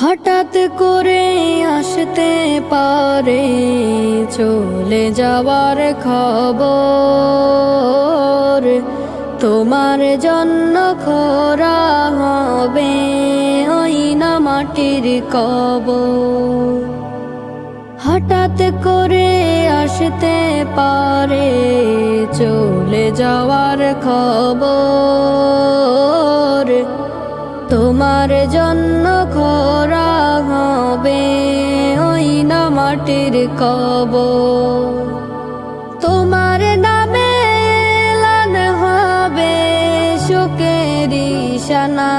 হঠাৎ করে আসতে পারে চলে যাওয়ার খবর, তোমার জন্য খোঁড়া হবে ওই না মাটির কবর। হঠাৎ করে আসতে পারে চলে যাওয়ার খবর, তোমার জন্য খোঁড়া হবে ওই না মাটির কবর। তোমার নামে এলান হবে শোকের নিশানা,